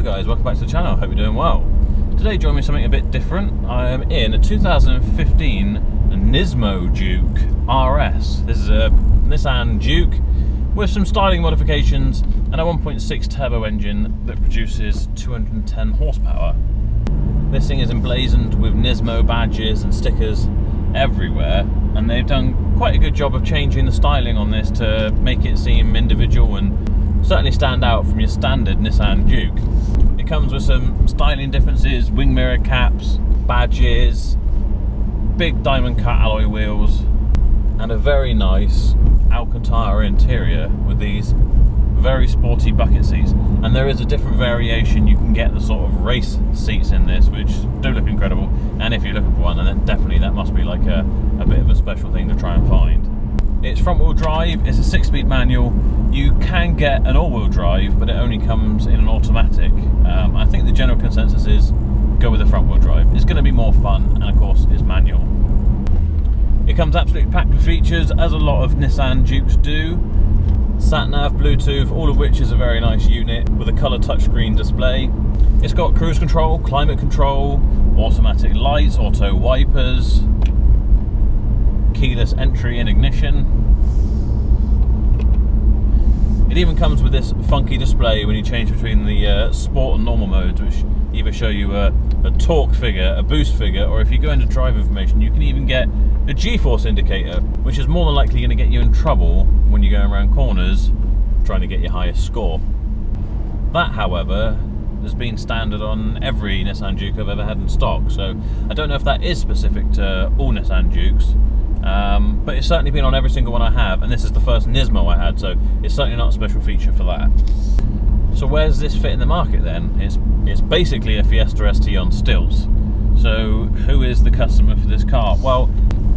Hello guys, welcome back to the channel, hope you're doing well. Today join me something a bit different. I am in a 2015 Nismo Juke RS. This is a Nissan Juke with some styling modifications and a 1.6 turbo engine that produces 210 horsepower. This thing is emblazoned with Nismo badges and stickers everywhere, and they've done quite a good job of changing the styling on this to make it seem individual and certainly stand out from your standard Nissan Juke. It comes with some styling differences, wing mirror caps, badges, big diamond cut alloy wheels, and a very nice Alcantara interior with these very sporty bucket seats. And there is a different variation, you can get the sort of race seats in this, which do look incredible, and if you're looking for one, then definitely that must be like a bit of a special thing to try and find. It's front wheel drive, it's a 6-speed manual. You can get an all-wheel drive, but it only comes in an automatic. I think the general consensus is go with the front wheel drive. It's going to be more fun, and of course it's manual. It comes absolutely packed with features, as a lot of Nissan Jukes do. Sat-nav, Bluetooth, all of which is a very nice unit with a colour touchscreen display. It's got cruise control, climate control, automatic lights, auto wipers, keyless entry and ignition. It even comes with this funky display when you change between the sport and normal modes, which either show you a torque figure, a boost figure, or if you go into drive information, you can even get a G-force indicator, which is more than likely going to get you in trouble when you're going around corners trying to get your highest score. That, however, has been standard on every Nissan Juke I've ever had in stock, so I don't know if that is specific to all Nissan Jukes, but it's certainly been on every single one I have, and this is the first Nismo I had, so it's certainly not a special feature for that. So where does this fit in the market then? It's basically a Fiesta ST on stilts. So who is the customer for this car? Well,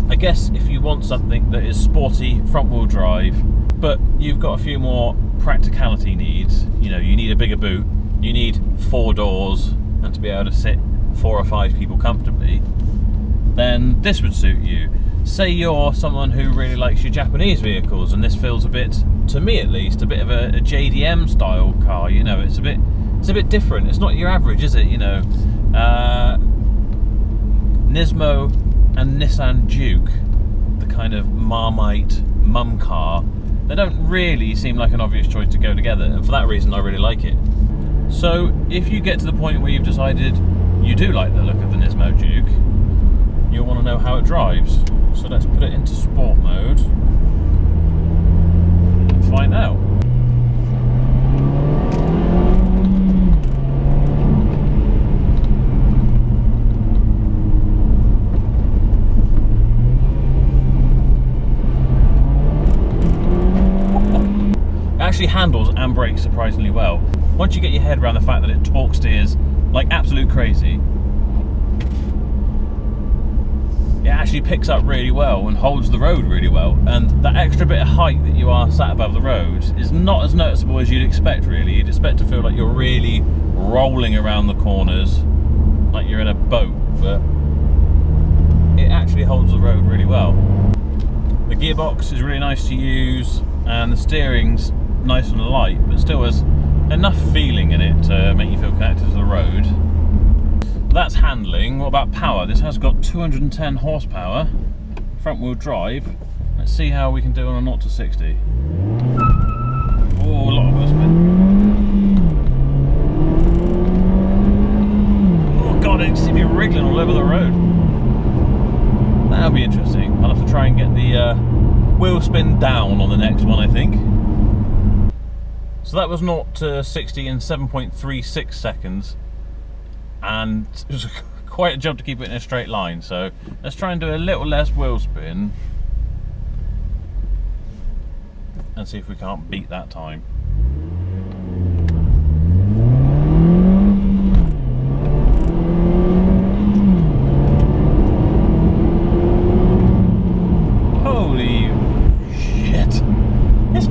I guess if you want something that is sporty, front wheel drive, but you've got a few more practicality needs, you know, you need a bigger boot, you need 4 doors, and to be able to sit 4 or 5 people comfortably, then this would suit you. Say you're someone who really likes your Japanese vehicles, and this feels a bit, to me at least, a bit of a JDM style car. You know, it's a bit different. It's not your average, is it? You know, Nismo and Nissan Juke, the kind of Marmite mum car, they don't really seem like an obvious choice to go together, and for that reason I really like it. So if you get to the point where you've decided you do like the look of the Nismo Juke, you'll want to know how it drives. So let's put it into sport mode and find out. It actually handles and brakes surprisingly well. Once you get your head around the fact that it torque steers like absolute crazy, it actually picks up really well and holds the road really well, and that extra bit of height that you are sat above the road is not as noticeable as you'd expect really. You'd expect to feel like you're really rolling around the corners like you're in a boat, but it actually holds the road really well. The gearbox is really nice to use, and the steering's nice and light, but still has enough feeling in it to make you feel connected to the road. That's handling. What about power? This has got 210 horsepower, front wheel drive. Let's see how we can do on a 0 to 60. Oh, a lot of wheel spin. Oh god, it seems to be wriggling all over the road. That'll be interesting. I'll have to try and get the wheel spin down on the next one, I think. So that was 0 to 60 in 7.36 seconds. And it was quite a job to keep it in a straight line, so let's try and do a little less wheel spin and see if we can't beat that time. Holy shit, it's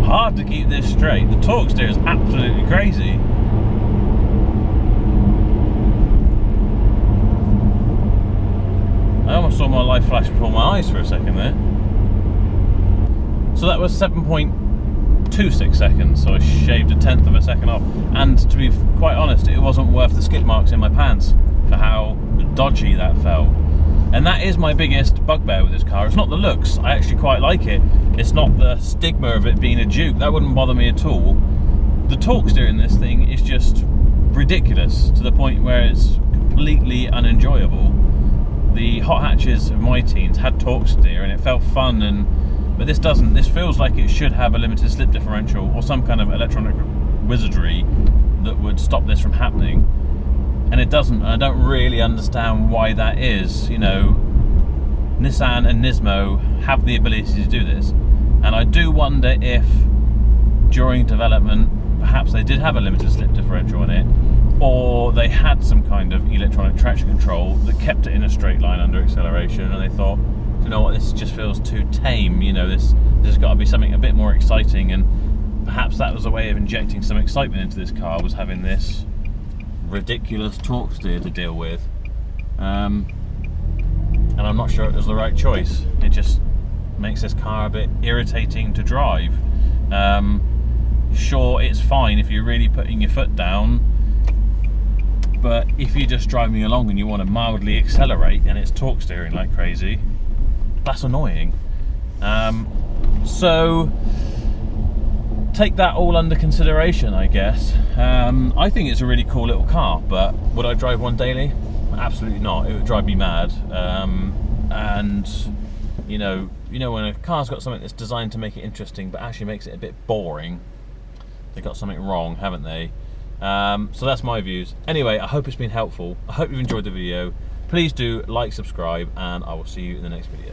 hard to keep this straight. The torque steer is absolutely crazy. I almost saw my life flash before my eyes for a second there. So that was 7.2 0.26 seconds, so I shaved a tenth of a second off. And to be quite honest, it wasn't worth the skid marks in my pants for how dodgy that felt. And that is my biggest bugbear with this car. It's not the looks, I actually quite like it. It's not the stigma of it being a Juke, that wouldn't bother me at all. The torque steer in this thing is just ridiculous, to the point where it's completely unenjoyable. The hot hatches of my teens had torque steer and it felt fun, but this doesn't. This feels like it should have a limited slip differential or some kind of electronic wizardry that would stop this from happening. And it doesn't. I don't really understand why that is. You know, Nissan and Nismo have the ability to do this, and I do wonder if during development perhaps they did have a limited slip differential in it, or they had some kind of electronic traction control that kept it in a straight line under acceleration, and they thought, you know what, this just feels too tame, you know, this has got to be something a bit more exciting. And perhaps that was a way of injecting some excitement into this car, was having this ridiculous torque steer to deal with, and I'm not sure it was the right choice. It just makes this car a bit irritating to drive. Sure, it's fine if you're really putting your foot down, but if you're just driving along and you want to mildly accelerate and it's torque steering like crazy, that's annoying. So take that all under consideration, I guess. I think it's a really cool little car, but would I drive one daily? Absolutely not. It would drive me mad. And you know when a car's got something that's designed to make it interesting but actually makes it a bit boring, they got something wrong, haven't they? So that's my views. Anyway, I hope it's been helpful. I hope you've enjoyed the video. Please do like, subscribe, and I will see you in the next video.